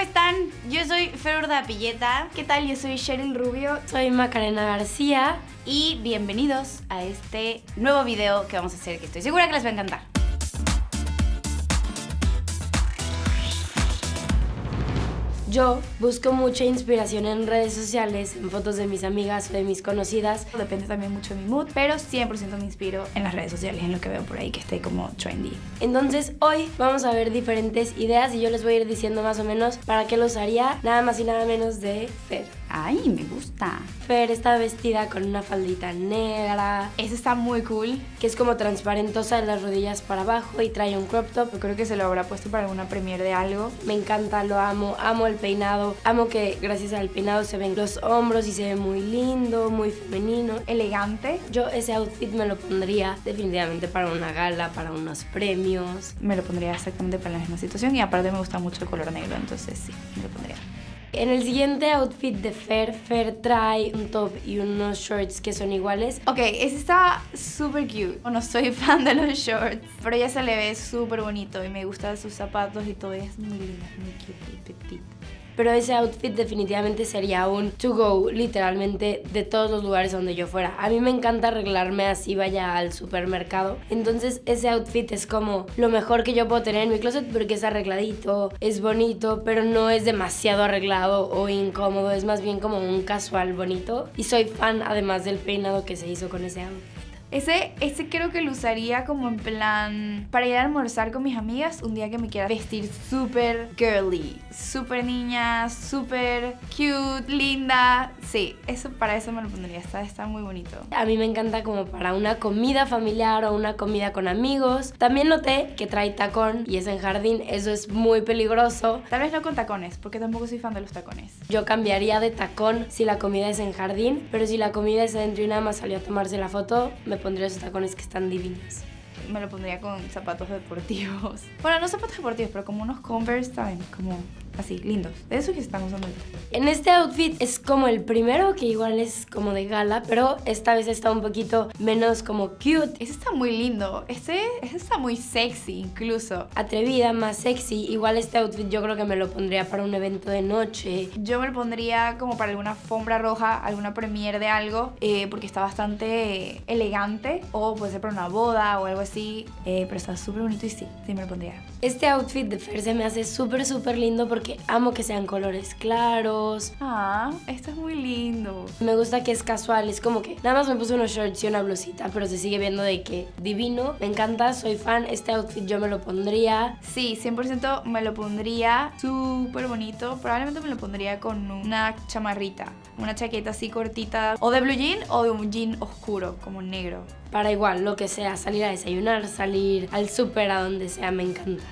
están? Yo soy Fer Urdapilleta. ¿Qué tal? Yo soy Cheryl Rubio. Soy Macarena García. Y bienvenidos a este nuevo video que vamos a hacer, que estoy segura que les va a encantar. Yo busco mucha inspiración en redes sociales, en fotos de mis amigas o de mis conocidas. Depende también mucho de mi mood, pero 100% me inspiro en las redes sociales, en lo que veo por ahí que esté como trendy. Entonces hoy vamos a ver diferentes ideas y yo les voy a ir diciendo más o menos para qué lo usaría, nada más y nada menos de Fer. Ay, me gusta. Fer está vestida con una faldita negra. Ese está muy cool. Que es como transparentosa de las rodillas para abajo y trae un crop top. Yo creo que se lo habrá puesto para alguna premiere de algo. Me encanta, lo amo, amo el peinado. Amo que gracias al peinado se ven los hombros y se ve muy lindo, muy femenino. Elegante. Yo ese outfit me lo pondría definitivamente para una gala, para unos premios. Me lo pondría exactamente para la misma situación y aparte me gusta mucho el color negro, entonces sí, me lo pondría. En el siguiente outfit de Fer, Fer trae un top y unos shorts que son iguales. Ok, ese está súper cute. No soy fan de los shorts, pero ella se le ve súper bonito y me gustan sus zapatos y todo. Es muy linda, muy cute y petit. Pero ese outfit definitivamente sería un to go, literalmente, de todos los lugares donde yo fuera. A mí me encanta arreglarme así vaya al supermercado. Entonces ese outfit es como lo mejor que yo puedo tener en mi closet porque es arregladito, es bonito, pero no es demasiado arreglado o incómodo. Es más bien como un casual bonito. Y soy fan además del peinado que se hizo con ese outfit. Ese creo que lo usaría como en plan para ir a almorzar con mis amigas un día que me quiera vestir súper girly, súper niña, súper cute, linda. Sí, para eso me lo pondría, está muy bonito. A mí me encanta como para una comida familiar o una comida con amigos. También noté que trae tacón y es en jardín, eso es muy peligroso. Tal vez no con tacones, porque tampoco soy fan de los tacones. Yo cambiaría de tacón si la comida es en jardín, pero si la comida es adentro y nada más salió a tomarse la foto, me pondría esos tacones que están divinos. Me lo pondría con zapatos deportivos. Bueno, no zapatos deportivos, pero como unos Converse, ¿saben? Como así, lindos. De esos que están usando ahorita. En este outfit es como el primero, que igual es como de gala, pero esta vez está un poquito menos como cute. Ese está muy lindo. Ese está muy sexy incluso. Atrevida, más sexy. Igual este outfit yo creo que me lo pondría para un evento de noche. Yo me lo pondría como para alguna alfombra roja, alguna premiere de algo, porque está bastante elegante. O puede ser para una boda o algo así. Pero está súper bonito y sí me lo pondría. Este outfit de Fer se me hace súper lindo porque amo que sean colores claros. Esto es muy lindo. Me gusta que es casual, es como que nada más me puse unos shorts y una blusita, pero se sigue viendo de que divino. Me encanta, soy fan, este outfit yo me lo pondría. Sí, 100% me lo pondría súper bonito. Probablemente me lo pondría con una chamarrita, una chaqueta así cortita, o de blue jean o de un jean oscuro, como negro. Para igual, lo que sea, salir a desayunar, salir al súper, a donde sea, me encanta.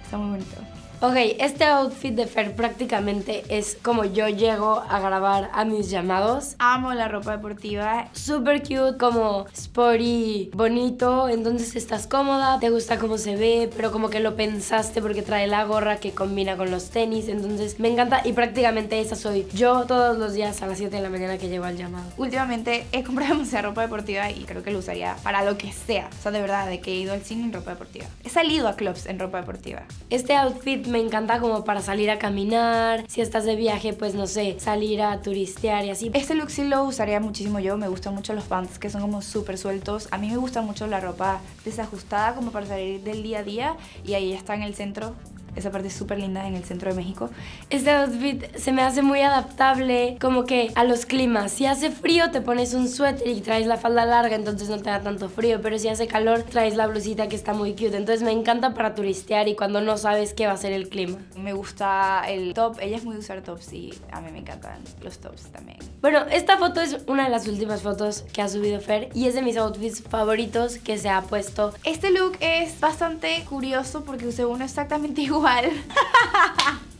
Está muy bonito. Ok, este outfit de Fer prácticamente es como yo llego a grabar a mis llamados. Amo la ropa deportiva. Súper cute, como sporty, bonito. Entonces estás cómoda, te gusta cómo se ve, pero como que lo pensaste porque trae la gorra que combina con los tenis. Entonces me encanta y prácticamente esa soy yo todos los días a las 7 de la mañana que llego al llamado. Últimamente he comprado demasiada ropa deportiva y creo que lo usaría para lo que sea. O sea, de verdad, de que he ido al cine en ropa deportiva. He salido a clubs en ropa deportiva. Este outfit me encanta como para salir a caminar. Si estás de viaje, pues no sé, salir a turistear y así. Este look sí lo usaría muchísimo yo. Me gustan mucho los pants que son como súper sueltos. A mí me gusta mucho la ropa desajustada como para salir del día a día. Y ahí está en el centro. Esa parte es súper linda en el centro de México. Este outfit se me hace muy adaptable como que a los climas. Si hace frío te pones un suéter y traes la falda larga, entonces no te da tanto frío. Pero si hace calor traes la blusita que está muy cute. Entonces me encanta para turistear y cuando no sabes qué va a ser el clima. Me gusta el top. Ella es muy de usar tops y a mí me encantan los tops también. Bueno, esta foto es una de las últimas fotos que ha subido Fer y es de mis outfits favoritos que se ha puesto. Este look es bastante curioso porque usé uno exactamente igual.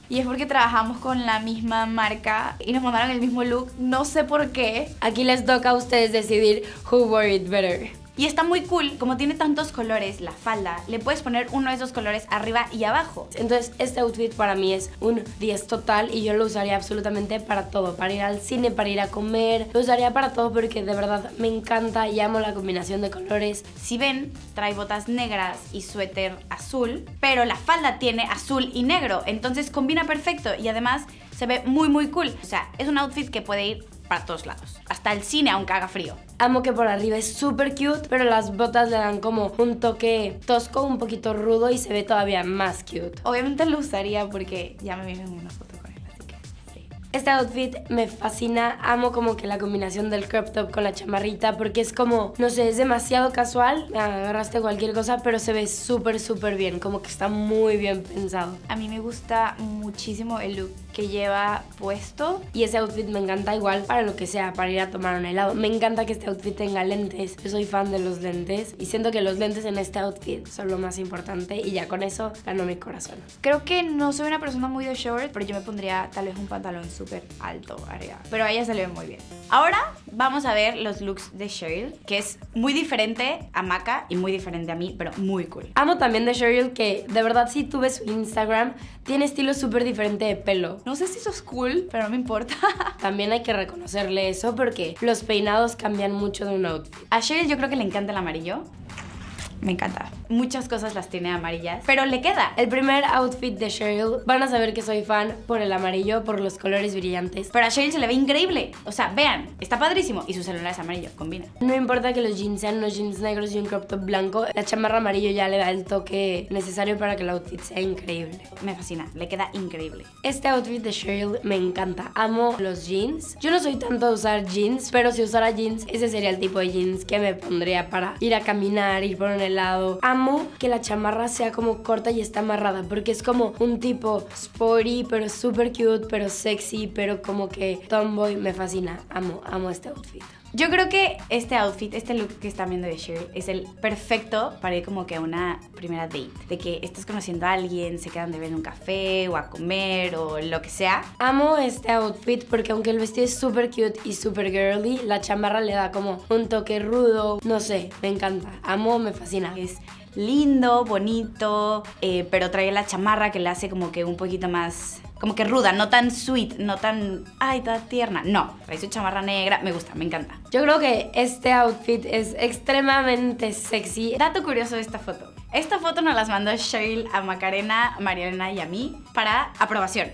Y es porque trabajamos con la misma marca y nos mandaron el mismo look. No sé por qué. Aquí les toca a ustedes decidir who wore it better. Y está muy cool, como tiene tantos colores, la falda, le puedes poner uno de esos colores arriba y abajo. Entonces este outfit para mí es un 10 total y yo lo usaría absolutamente para todo, para ir al cine, para ir a comer, lo usaría para todo porque de verdad me encanta y amo la combinación de colores. Si ven, trae botas negras y suéter azul, pero la falda tiene azul y negro, entonces combina perfecto y además se ve muy muy cool. O sea, es un outfit que puede ir para todos lados, hasta el cine aunque haga frío. Amo que por arriba es súper cute, pero las botas le dan como un toque tosco, un poquito rudo y se ve todavía más cute. Obviamente lo usaría porque ya me vi en una foto con él, así que sí. Este outfit me fascina, amo como que la combinación del crop top con la chamarrita porque es como, no sé, es demasiado casual, agarraste cualquier cosa, pero se ve súper súper bien, como que está muy bien pensado. A mí me gusta muchísimo el look que lleva puesto. Y ese outfit me encanta igual para lo que sea, para ir a tomar un helado. Me encanta que este outfit tenga lentes. Yo soy fan de los lentes y siento que los lentes en este outfit son lo más importante y ya con eso ganó mi corazón. Creo que no soy una persona muy de short, pero yo me pondría tal vez un pantalón súper alto arriba. Pero a ella se le ve muy bien. Ahora vamos a ver los looks de Cheryl, que es muy diferente a Maca y muy diferente a mí, pero muy cool. Amo también de Cheryl que de verdad si tú ves su Instagram tiene estilo súper diferente de pelo. No sé si eso es cool, pero no me importa. También hay que reconocerle eso porque los peinados cambian mucho de un outfit. A Cheryl yo creo que le encanta el amarillo. Me encanta. Muchas cosas las tiene amarillas, pero le queda. El primer outfit de Cheryl, van a saber que soy fan por el amarillo, por los colores brillantes. Pero a Cheryl se le ve increíble. O sea, vean, está padrísimo. Y su celular es amarillo, combina. No importa que los jeans sean unos jeans negros y un crop top blanco, la chamarra amarillo ya le da el toque necesario para que el outfit sea increíble. Me fascina, le queda increíble. Este outfit de Cheryl me encanta. Amo los jeans. Yo no soy tanto de usar jeans, pero si usara jeans, ese sería el tipo de jeans que me pondría para ir a caminar, ir por un helado. Amo que la chamarra sea como corta y está amarrada, porque es como un tipo sporty, pero súper cute, pero sexy, pero como que tomboy. Me fascina. Amo este outfit. Yo creo que este outfit, este look que están viendo de Cheryl es el perfecto para ir como que a una primera date. De que estás conociendo a alguien, se quedan de ver en un café o a comer o lo que sea. Amo este outfit porque aunque el vestido es súper cute y súper girly, la chamarra le da como un toque rudo. No sé, me encanta. Amo, me fascina. Es lindo, bonito, pero trae la chamarra que le hace como que un poquito más, como que ruda, no tan sweet, no tan, ay, tan tierna. No, trae su chamarra negra, me gusta, me encanta. Yo creo que este outfit es extremadamente sexy. Dato curioso de esta foto. Esta foto nos las mandó Cheryl a Macarena, Mariana y a mí para aprobación.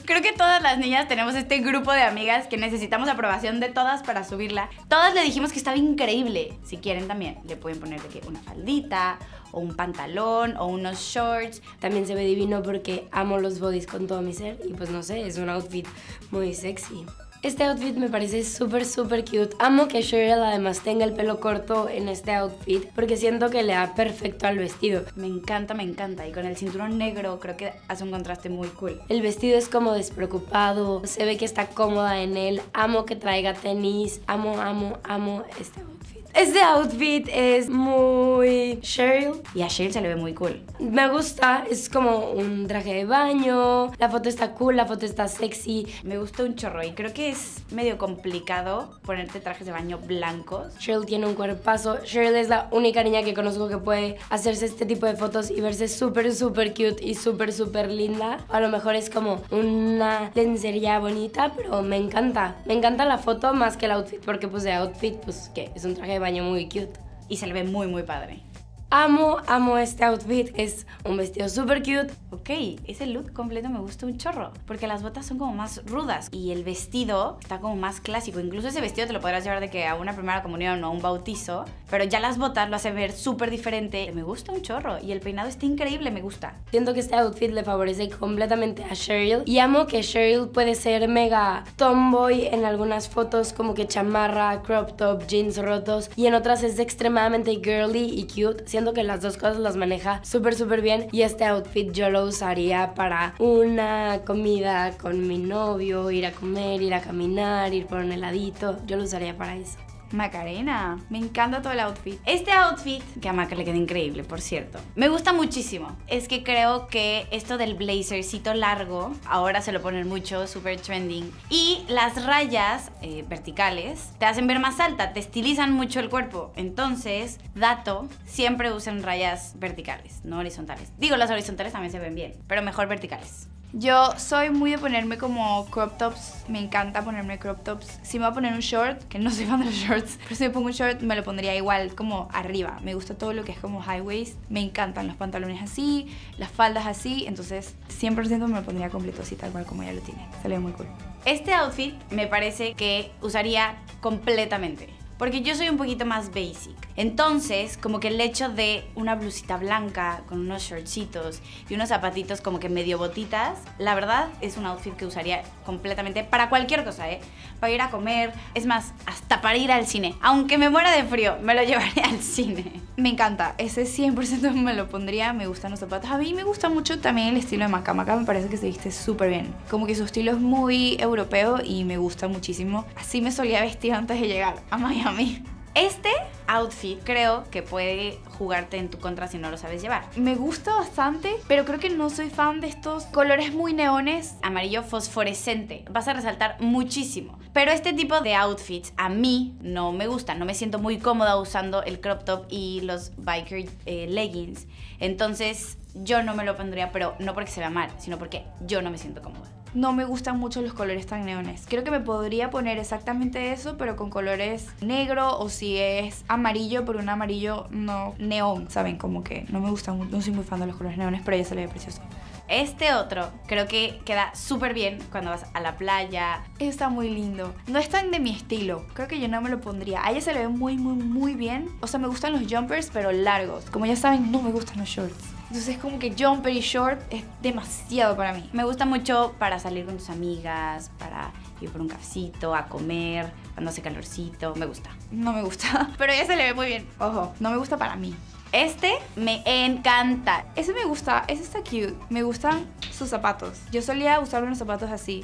Creo que todas las niñas tenemos este grupo de amigas que necesitamos aprobación de todas para subirla. Todas le dijimos que estaba increíble. Si quieren también le pueden poner de que una faldita o un pantalón o unos shorts. También se ve divino porque amo los bodies con todo mi ser y pues no sé, es un outfit muy sexy. Este outfit me parece súper súper cute. Amo que Cheryl además tenga el pelo corto en este outfit porque siento que le da perfecto al vestido. Me encanta, me encanta. Y con el cinturón negro creo que hace un contraste muy cool. El vestido es como despreocupado, se ve que está cómoda en él. Amo que traiga tenis. Amo este outfit. Este outfit es muy Cheryl. Y a Cheryl se le ve muy cool. Me gusta, es como un traje de baño. La foto está cool, la foto está sexy. Me gusta un chorro y creo que es medio complicado ponerte trajes de baño blancos. Cheryl tiene un cuerpazo. Cheryl es la única niña que conozco que puede hacerse este tipo de fotos y verse súper súper cute y súper súper linda. A lo mejor es como una lencería bonita, pero me encanta. Me encanta la foto más que el outfit porque pues de outfit pues que es un traje de baño muy cute. Y se le ve muy muy padre. Amo este outfit, es un vestido súper cute. Ok, ese look completo me gusta un chorro, porque las botas son como más rudas y el vestido está como más clásico. Incluso ese vestido te lo podrás llevar de que a una primera comunión o a un bautizo, pero ya las botas lo hacen ver súper diferente. Me gusta un chorro y el peinado está increíble, me gusta. Siento que este outfit le favorece completamente a Cheryl y amo que Cheryl puede ser mega tomboy en algunas fotos, como que chamarra, crop top, jeans rotos, y en otras es extremadamente girly y cute. Siento que las dos cosas las maneja súper súper bien y este outfit yo lo usaría para una comida con mi novio, ir a comer, ir a caminar, ir por un heladito. Yo lo usaría para eso. Macarena, me encanta todo el outfit. Este outfit, que a Maca le queda increíble, por cierto, me gusta muchísimo. Es que creo que esto del blazercito largo, ahora se lo ponen mucho, súper trending. Y las rayas verticales te hacen ver más alta, te estilizan mucho el cuerpo. Entonces, dato, siempre usen rayas verticales, no horizontales. Digo, las horizontales también se ven bien, pero mejor verticales. Yo soy muy de ponerme como crop tops, me encanta ponerme crop tops. Si me voy a poner un short, que no soy fan de los shorts, pero si me pongo un short me lo pondría igual como arriba. Me gusta todo lo que es como high waist, me encantan los pantalones así, las faldas así, entonces 100% me lo pondría completo así tal cual como ella lo tiene. Se le ve muy cool. Este outfit me parece que usaría completamente, porque yo soy un poquito más basic. Entonces, como que el hecho de una blusita blanca con unos shortcitos y unos zapatitos como que medio botitas, la verdad es un outfit que usaría completamente para cualquier cosa, ¿eh? Para ir a comer, es más, hasta para ir al cine. Aunque me muera de frío, me lo llevaré al cine. Me encanta, ese 100% me lo pondría, me gustan los zapatos. A mí me gusta mucho también el estilo de Maca. Maca me parece que se viste súper bien. Como que su estilo es muy europeo y me gusta muchísimo. Así me solía vestir antes de llegar a Miami. Este outfit creo que puede jugarte en tu contra si no lo sabes llevar. Me gusta bastante, pero creo que no soy fan de estos colores muy neones. Amarillo fosforescente, vas a resaltar muchísimo. Pero este tipo de outfits a mí no me gustan, no me siento muy cómoda usando el crop top y los biker leggings. Entonces yo no me lo pondría, pero no porque se vea mal, sino porque yo no me siento cómoda. No me gustan mucho los colores tan neones. Creo que me podría poner exactamente eso, pero con colores negro, o si es amarillo, pero un amarillo no neón, ¿saben? Como que no me gusta mucho, no soy muy fan de los colores neones, pero ella se le ve precioso. Este otro creo que queda súper bien cuando vas a la playa. Está muy lindo. No es tan de mi estilo. Creo que yo no me lo pondría. A ella se le ve muy bien. O sea, me gustan los jumpers, pero largos. Como ya saben, no me gustan los shorts. Entonces es como que jumper y short es demasiado para mí. Me gusta mucho para salir con tus amigas, para ir por un cafecito, a comer, cuando hace calorcito. Me gusta. No me gusta. Pero ella se le ve muy bien. Ojo, no me gusta para mí. Este me encanta. Ese me gusta, ese está cute. Me gustan sus zapatos. Yo solía usar unos zapatos así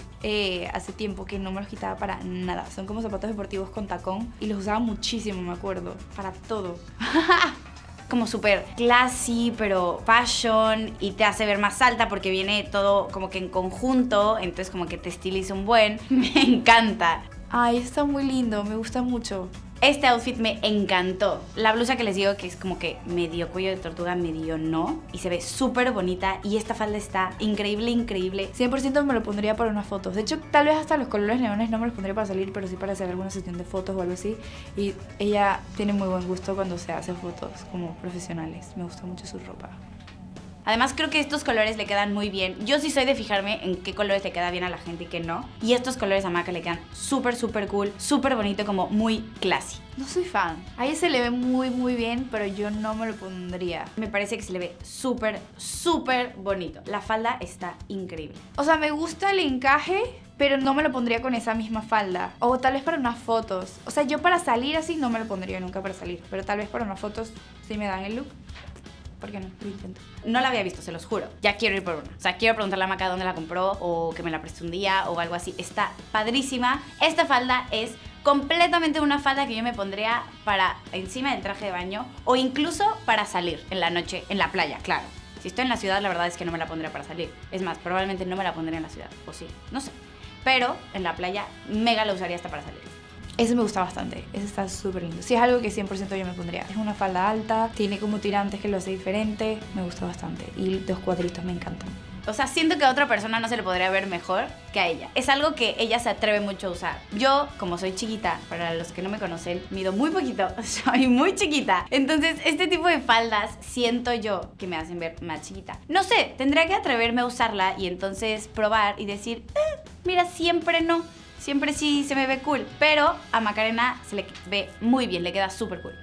hace tiempo que no me los quitaba para nada. Son como zapatos deportivos con tacón y los usaba muchísimo, me acuerdo. Para todo. Como súper classy, pero fashion, y te hace ver más alta porque viene todo como que en conjunto, entonces como que te estiliza un buen. Me encanta. Ay, está muy lindo, me gusta mucho. Este outfit me encantó. La blusa que les digo que es como que medio cuello de tortuga, medio no, y se ve súper bonita, y esta falda está increíble. 100% me lo pondría para unas fotos. De hecho, tal vez hasta los colores neones no me los pondría para salir, pero sí para hacer alguna sesión de fotos o algo así. Y ella tiene muy buen gusto cuando se hace fotos como profesionales. Me gusta mucho su ropa. Además creo que estos colores le quedan muy bien. Yo sí soy de fijarme en qué colores le queda bien a la gente y qué no. Y estos colores a Maca le quedan súper cool, súper bonito, como muy classy. No soy fan. A ella se le ve muy bien, pero yo no me lo pondría. Me parece que se le ve súper bonito. La falda está increíble. O sea, me gusta el encaje, pero no me lo pondría con esa misma falda. O tal vez para unas fotos. O sea, yo para salir así no me lo pondría nunca para salir. Pero tal vez para unas fotos sí me dan el look. ¿Por qué no? Lo intento. No la había visto, se los juro. Ya quiero ir por una. O sea, quiero preguntarle a Maca dónde la compró o que me la preste un día o algo así. Está padrísima. Esta falda es completamente una falda que yo me pondría para encima del traje de baño o incluso para salir en la noche, en la playa, claro. Si estoy en la ciudad, la verdad es que no me la pondría para salir. Es más, probablemente no me la pondría en la ciudad. O sí, no sé. Pero en la playa, mega la usaría hasta para salir. Ese me gusta bastante, ese está súper lindo. Sí, es algo que 100% yo me pondría. Es una falda alta, tiene como tirantes que lo hace diferente, me gusta bastante. Y los cuadritos me encantan. O sea, siento que a otra persona no se le podría ver mejor que a ella. Es algo que ella se atreve mucho a usar. Yo, como soy chiquita, para los que no me conocen, mido muy poquito, soy muy chiquita. Entonces, este tipo de faldas siento yo que me hacen ver más chiquita. No sé, tendría que atreverme a usarla y entonces probar y decir, mira, siempre no. Siempre sí se me ve cool, pero a Macarena se le ve muy bien, le queda súper cool.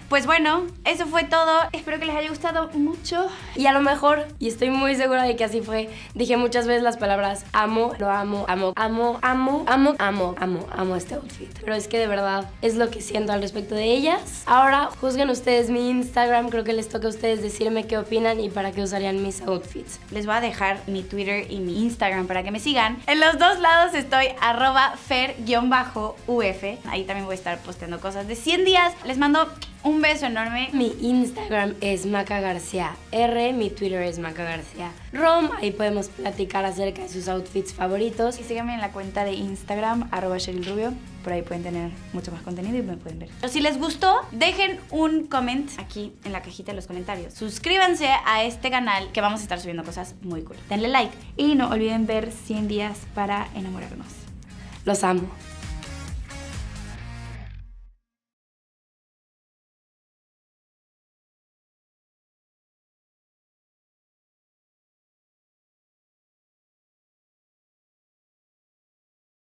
Pues bueno, eso fue todo. Espero que les haya gustado mucho. Y a lo mejor, y estoy muy segura de que así fue, dije muchas veces las palabras amo, lo amo, amo, amo, amo, amo, amo, amo, amo este outfit. Pero es que de verdad es lo que siento al respecto de ellas. Ahora juzguen ustedes mi Instagram, creo que les toca a ustedes decirme qué opinan y para qué usarían mis outfits. Les voy a dejar mi Twitter y mi Instagram para que me sigan. En los dos lados estoy @fer_uf. Ahí también voy a estar posteando cosas de 100 días. Les mando un beso enorme. Mi Instagram es Maca García R, mi Twitter es Maca García Rom. Ahí podemos platicar acerca de sus outfits favoritos. Y síganme en la cuenta de Instagram, @SherylRubio. Por ahí pueden tener mucho más contenido y me pueden ver. Pero si les gustó, dejen un comment aquí en la cajita de los comentarios. Suscríbanse a este canal que vamos a estar subiendo cosas muy cool. Denle like. Y no olviden ver 100 días para enamorarnos. Los amo.